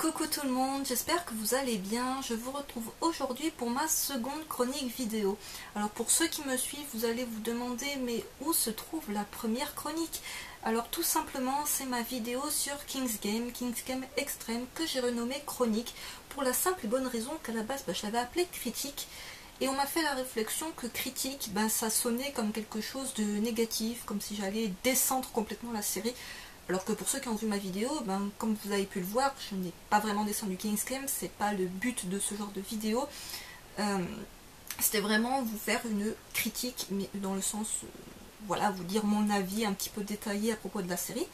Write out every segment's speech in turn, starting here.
Coucou tout le monde, j'espère que vous allez bien. Je vous retrouve aujourd'hui pour ma seconde chronique vidéo. Alors pour ceux qui me suivent, vous allez vous demander mais où se trouve la première chronique? Alors tout simplement c'est ma vidéo sur King's Game Extreme que j'ai renommée chronique pour la simple et bonne raison qu'à la base je l'avais appelée critique. Et on m'a fait la réflexion que critique, ça sonnait comme quelque chose de négatif, comme si j'allais descendre complètement la série. Alors que pour ceux qui ont vu ma vidéo, comme vous avez pu le voir, je n'ai pas vraiment descendu King's Game, c'est pas le but de ce genre de vidéo. C'était vraiment vous faire une critique, mais dans le sens, voilà, vous dire mon avis un petit peu détaillé à propos de la série.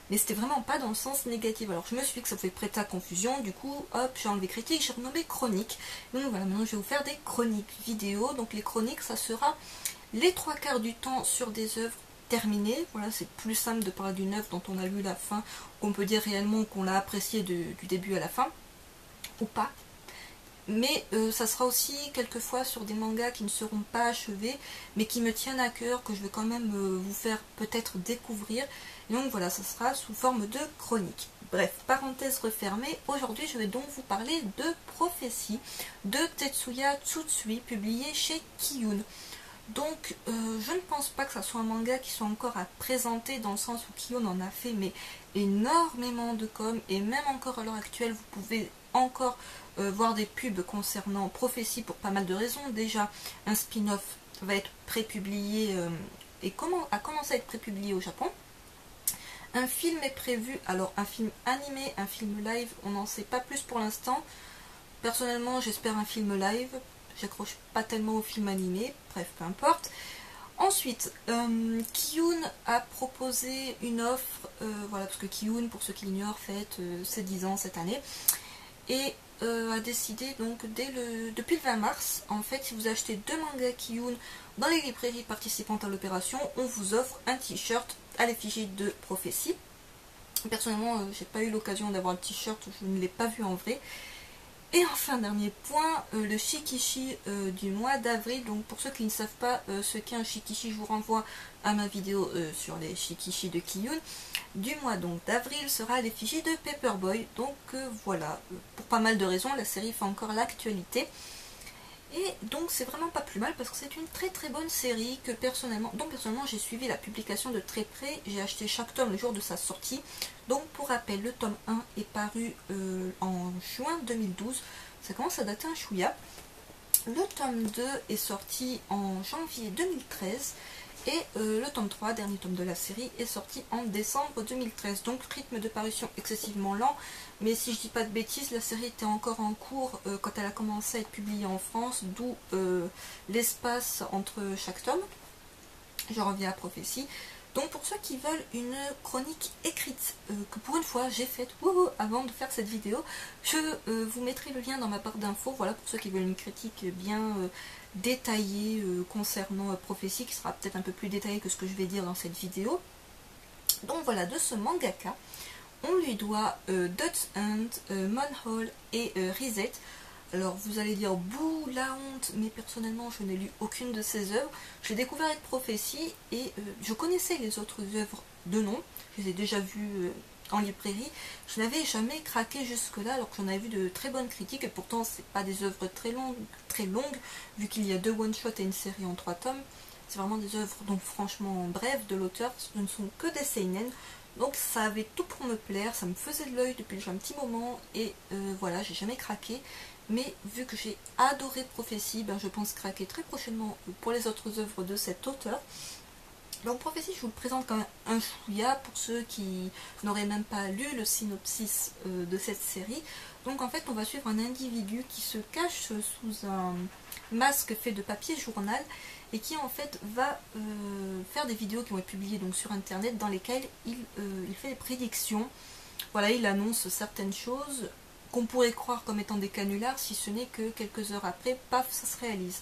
Mais c'était vraiment pas dans le sens négatif. Alors je me suis dit que ça pouvait prêter à confusion, du coup, hop, j'ai enlevé critique, j'ai renommé chronique. Donc voilà, maintenant je vais vous faire des chroniques vidéo. Donc les chroniques, ça sera les 3/4 du temps sur des œuvres terminées. Voilà, c'est plus simple de parler d'une œuvre dont on a lu la fin, qu'on peut dire réellement qu'on l'a appréciée du début à la fin, ou pas. Mais ça sera aussi quelquefois sur des mangas qui ne seront pas achevés, mais qui me tiennent à cœur, que je vais quand même vous faire peut-être découvrir. Et donc voilà, ça sera sous forme de chronique. Bref, parenthèse refermée, aujourd'hui je vais donc vous parler de Prophétie de Tetsuya Tsutsui, publié chez Kiyun. Donc je ne pense pas que ça soit un manga qui soit encore à présenter, dans le sens où Kiyun en a fait mais énormément de com, et même encore à l'heure actuelle vous pouvez encore voir des pubs concernant Prophétie pour pas mal de raisons. Déjà, un spin-off va être prépublié et a commencé à être prépublié au Japon. Un film est prévu, alors un film animé, un film live, on n'en sait pas plus pour l'instant. Personnellement j'espère un film live, j'accroche pas tellement au film animé, bref peu importe. Ensuite, Kiyun a proposé une offre, voilà, parce que Kiyun, pour ceux qui l'ignorent, fête ses 10 ans cette année, et a décidé donc depuis le 20 mars, en fait, si vous achetez 2 mangas Kiyun dans les librairies participantes à l'opération, on vous offre un t-shirt à l'effigie de Prophétie. Personnellement, j'ai pas eu l'occasion d'avoir le t-shirt, je ne l'ai pas vu en vrai. Et enfin, dernier point, le shikishi du mois d'avril. Donc pour ceux qui ne savent pas ce qu'est un shikishi, je vous renvoie à ma vidéo sur les shikishi de Kiyun. Du mois donc d'avril sera à l'effigie de Paperboy. Donc voilà, pour pas mal de raisons, la série fait encore l'actualité. Et donc c'est vraiment pas plus mal parce que c'est une très très bonne série que personnellement j'ai suivi la publication de très près. J'ai acheté chaque tome le jour de sa sortie. Donc pour rappel, le tome 1 est paru en juin 2012. Ça commence à dater un chouïa. Le tome 2 est sorti en janvier 2013. Et le tome 3, dernier tome de la série, est sorti en décembre 2013. Donc rythme de parution excessivement lent. Mais si je dis pas de bêtises, la série était encore en cours quand elle a commencé à être publiée en France. D'où l'espace entre chaque tome. Je reviens à Prophétie. Donc pour ceux qui veulent une chronique écrite, que pour une fois j'ai faite avant de faire cette vidéo, je vous mettrai le lien dans ma barre d'infos. Voilà, pour ceux qui veulent une critique bien détaillée concernant Prophétie, qui sera peut-être un peu plus détaillée que ce que je vais dire dans cette vidéo. Donc voilà, de ce mangaka, on lui doit Dot's Hand, Manhole et Reset. Alors vous allez dire bouh la honte, mais personnellement je n'ai lu aucune de ces œuvres. J'ai découvert avec Prophétie et je connaissais les autres œuvres de nom, je les ai déjà vues en librairie. Je n'avais jamais craqué jusque là alors que j'en avais vu de très bonnes critiques, et pourtant c'est pas des œuvres très longues vu qu'il y a 2 one-shots et une série en 3 tomes. C'est vraiment des œuvres donc franchement brèves de l'auteur, ce ne sont que des seinen. Donc ça avait tout pour me plaire, ça me faisait de l'œil depuis un petit moment, et voilà, j'ai jamais craqué. Mais vu que j'ai adoré Prophétie, je pense craquer très prochainement pour les autres œuvres de cet auteur. Donc Prophétie, je vous le présente comme un chouïa pour ceux qui n'auraient même pas lu le synopsis de cette série. Donc en fait, on va suivre un individu qui se cache sous un masque fait de papier journal et qui en fait va faire des vidéos qui vont être publiées donc sur internet, dans lesquelles il fait des prédictions. Voilà, il annonce certaines choses qu'on pourrait croire comme étant des canulars, si ce n'est que quelques heures après, paf, ça se réalise.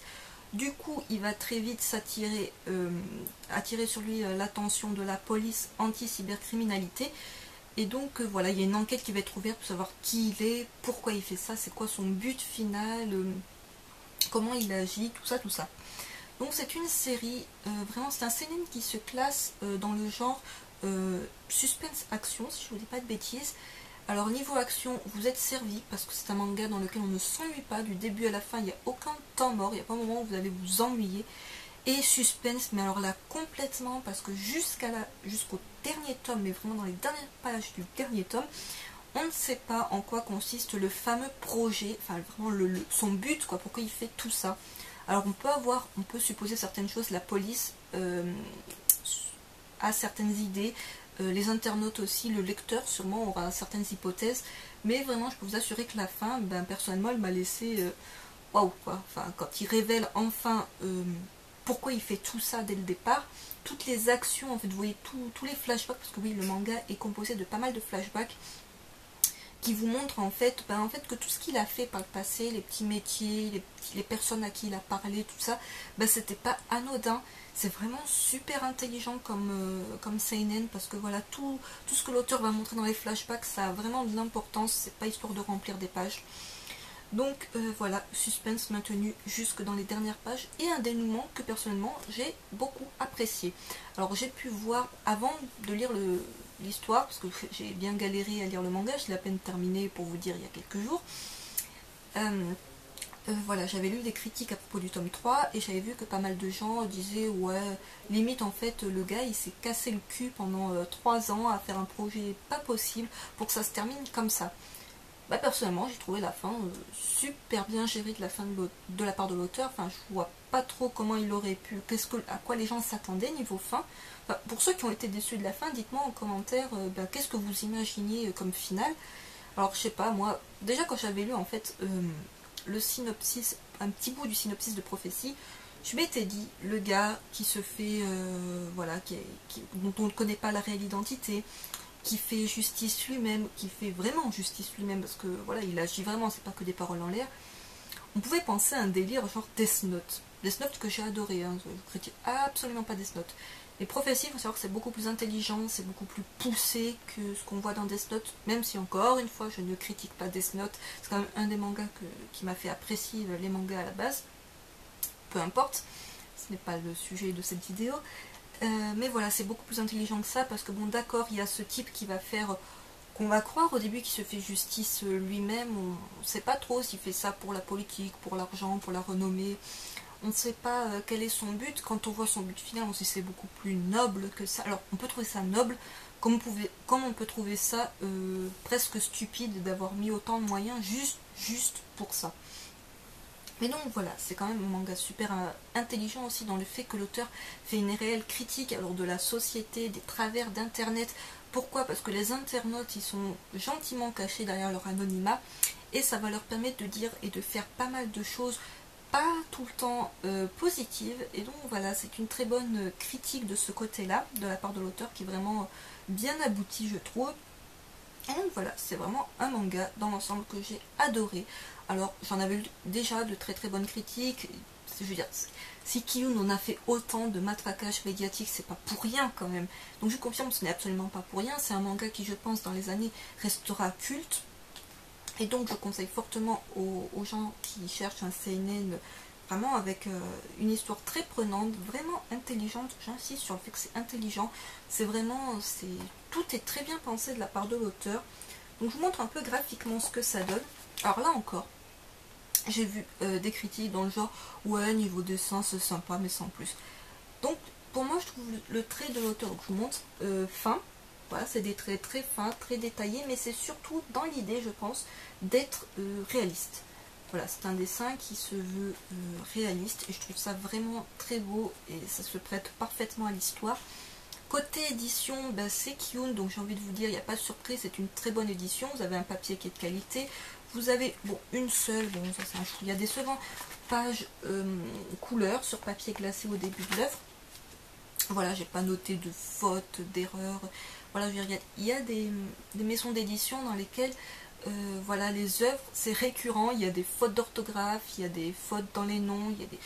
Du coup, il va très vite attirer sur lui l'attention de la police anti-cybercriminalité. Et donc, voilà, il y a une enquête qui va être ouverte pour savoir qui il est, pourquoi il fait ça, c'est quoi son but final, comment il agit, tout ça, tout ça. Donc c'est une série, vraiment, c'est un seinen qui se classe dans le genre suspense-action, si je ne vous dis pas de bêtises. Alors niveau action, vous êtes servi parce que c'est un manga dans lequel on ne s'ennuie pas, du début à la fin, il n'y a aucun temps mort, il n'y a pas un moment où vous allez vous ennuyer. Et suspense, mais alors là complètement, parce que jusqu'au dernier tome, mais vraiment dans les dernières pages du dernier tome, on ne sait pas en quoi consiste le fameux projet, enfin vraiment son but, quoi, pourquoi il fait tout ça. Alors on peut supposer certaines choses, la police a certaines idées, les internautes aussi, le lecteur sûrement aura certaines hypothèses, mais vraiment je peux vous assurer que la fin, ben, personnellement elle m'a laissé waouh quoi, enfin quand il révèle enfin pourquoi il fait tout ça dès le départ, toutes les actions, en fait vous voyez tous les flashbacks, parce que oui le manga est composé de pas mal de flashbacks, qui vous montre en fait, que tout ce qu'il a fait par le passé, les petits métiers, les personnes à qui il a parlé, tout ça, c'était pas anodin. C'est vraiment super intelligent comme seinen, parce que voilà, tout ce que l'auteur va montrer dans les flashbacks, ça a vraiment de l'importance, c'est pas histoire de remplir des pages. Donc voilà, suspense maintenu jusque dans les dernières pages, et un dénouement que personnellement j'ai beaucoup apprécié. Alors j'ai pu voir, avant de lire l'histoire, parce que j'ai bien galéré à lire le manga, je l'ai à peine terminé pour vous dire il y a quelques jours, voilà, j'avais lu des critiques à propos du tome 3 et j'avais vu que pas mal de gens disaient ouais, limite en fait le gars il s'est cassé le cul pendant 3 ans à faire un projet pas possible pour que ça se termine comme ça. Personnellement j'ai trouvé la fin super bien gérée de la part de l'auteur, enfin je vois pas trop comment il aurait pu, à quoi les gens s'attendaient niveau fin. Enfin, pour ceux qui ont été déçus de la fin, dites-moi en commentaire qu'est-ce que vous imaginiez comme finale. Alors je sais pas, moi déjà quand j'avais lu en fait le synopsis, un petit bout du synopsis de Prophétie, je m'étais dit, le gars qui se fait, voilà, dont on ne connaît pas la réelle identité, qui fait justice lui-même, qui fait vraiment justice lui-même, parce que voilà, il agit vraiment, c'est pas que des paroles en l'air. On pouvait penser à un délire genre Death Note. Death Note que j'ai adoré, hein, je critique absolument pas Death Note. Les prophéties, il faut savoir que c'est beaucoup plus intelligent, c'est beaucoup plus poussé que ce qu'on voit dans Death Note, même si encore une fois je ne critique pas Death Note, c'est quand même un des mangas qui m'a fait apprécier les mangas à la base, peu importe, ce n'est pas le sujet de cette vidéo, mais voilà, c'est beaucoup plus intelligent que ça, parce que bon d'accord, il y a ce type qui va faire, qu'on va croire au début qu'il se fait justice lui-même, on ne sait pas trop s'il fait ça pour la politique, pour l'argent, pour la renommée. On ne sait pas quel est son but. Quand on voit son but final, on sait que c'est beaucoup plus noble que ça. Alors, on peut trouver ça noble, comme on peut trouver ça presque stupide d'avoir mis autant de moyens juste pour ça. Mais donc voilà, c'est quand même un manga super intelligent aussi dans le fait que l'auteur fait une réelle critique alors de la société, des travers d'internet. Pourquoi? Parce que les internautes, ils sont gentiment cachés derrière leur anonymat, et ça va leur permettre de dire et de faire pas mal de choses pas tout le temps positive, et donc voilà, c'est une très bonne critique de ce côté-là, de la part de l'auteur, qui est vraiment bien abouti, je trouve. Et donc voilà, c'est vraiment un manga dans l'ensemble que j'ai adoré. Alors j'en avais eu déjà de très très bonnes critiques, je veux dire, si Kiyun en a fait autant de matraquage médiatique, c'est pas pour rien quand même. Donc je confirme, ce n'est absolument pas pour rien, c'est un manga qui je pense dans les années restera culte. Et donc je conseille fortement aux gens qui cherchent un seinen vraiment avec une histoire très prenante, vraiment intelligente. J'insiste sur le fait que c'est intelligent. C'est vraiment, tout est très bien pensé de la part de l'auteur. Donc je vous montre un peu graphiquement ce que ça donne. Alors là encore, j'ai vu des critiques dans le genre ouais, niveau dessin c'est sympa mais sans plus. Donc pour moi je trouve le trait de l'auteur, je vous montre, fin. Voilà, c'est des traits très fins, très détaillés, mais c'est surtout dans l'idée, je pense, d'être réaliste. Voilà, c'est un dessin qui se veut réaliste, et je trouve ça vraiment très beau, et ça se prête parfaitement à l'histoire. Côté édition, c'est Kiyun, donc j'ai envie de vous dire, il n'y a pas de surprise, c'est une très bonne édition. Vous avez un papier qui est de qualité, vous avez une seule, ça c'est un chouïa décevant, page couleur sur papier glacé au début de l'œuvre. Voilà, j'ai pas noté de fautes, d'erreurs. Voilà, il y a des maisons d'édition dans lesquelles voilà, les œuvres, c'est récurrent, il y a des fautes d'orthographe, il y a des fautes dans les noms, il y a des...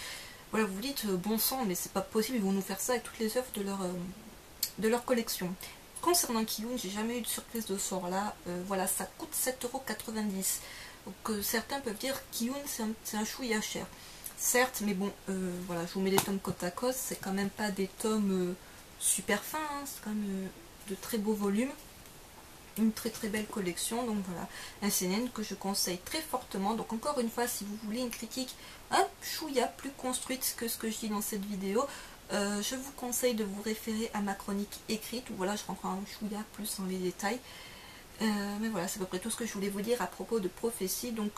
Voilà, vous vous dites, bon sang, mais c'est pas possible, ils vont nous faire ça avec toutes les œuvres de leur collection. Concernant Kiyun, j'ai jamais eu de surprise de ce sort-là. Voilà, ça coûte 7,90 €. Donc certains peuvent dire Kiyun, c'est un chouïa cher. Certes, mais bon, voilà, je vous mets les tomes côte à côte, c'est quand même pas des tomes super fins, hein, c'est quand même de très beaux volumes. une très très belle collection. Donc voilà, un seinen que je conseille très fortement. Donc encore une fois, si vous voulez une critique un chouïa plus construite que ce que je dis dans cette vidéo, je vous conseille de vous référer à ma chronique écrite, où voilà, je rentre un chouïa plus dans les détails. Mais voilà, c'est à peu près tout ce que je voulais vous dire à propos de Prophétie, donc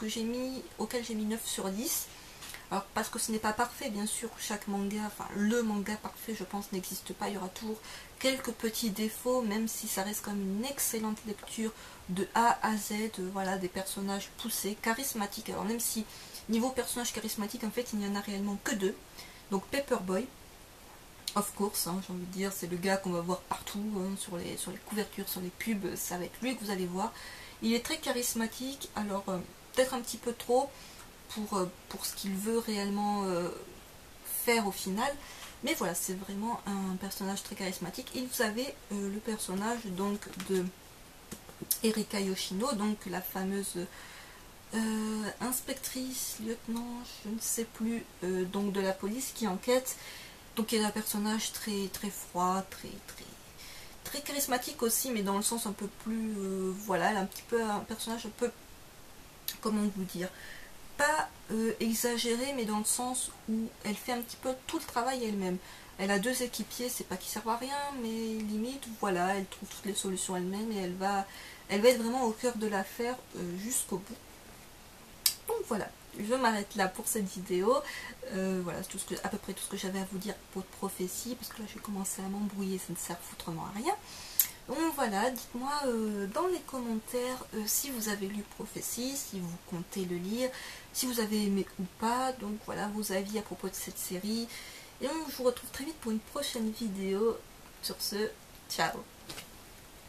auquel j'ai mis 9 sur 10. Alors parce que ce n'est pas parfait, bien sûr, chaque manga, enfin le manga parfait je pense n'existe pas, il y aura toujours quelques petits défauts, même si ça reste comme une excellente lecture de A à Z, voilà, des personnages poussés, charismatiques. Alors même si niveau personnage charismatique, en fait il n'y en a réellement que deux, donc Paperboy, of course, hein, j'ai envie de dire, c'est le gars qu'on va voir partout, hein, sur les couvertures, sur les pubs, ça va être lui que vous allez voir. Il est très charismatique, alors peut-être un petit peu trop pour ce qu'il veut réellement faire au final, mais voilà, c'est vraiment un personnage très charismatique. Et vous avez le personnage donc de Erika Yoshino, donc la fameuse inspectrice, lieutenant, je ne sais plus, donc de la police qui enquête. Donc il est un personnage très très froid, très charismatique aussi, mais dans le sens un peu plus, voilà, elle a un petit peu un personnage un peu, comment vous dire, pas exagéré, mais dans le sens où elle fait un petit peu tout le travail elle-même. Elle a deux équipiers, c'est pas qu'ils servent à rien, mais limite, voilà, elle trouve toutes les solutions elle-même et elle va être vraiment au cœur de l'affaire jusqu'au bout. Donc voilà, je m'arrête là pour cette vidéo. Voilà, c'est à peu près tout ce que j'avais à vous dire pour Prophétie, parce que là j'ai commencé à m'embrouiller, ça ne sert foutrement à rien. Donc voilà, dites-moi dans les commentaires si vous avez lu Prophétie, si vous comptez le lire, si vous avez aimé ou pas. Donc voilà vos avis à propos de cette série. Et donc je vous retrouve très vite pour une prochaine vidéo. Sur ce, ciao!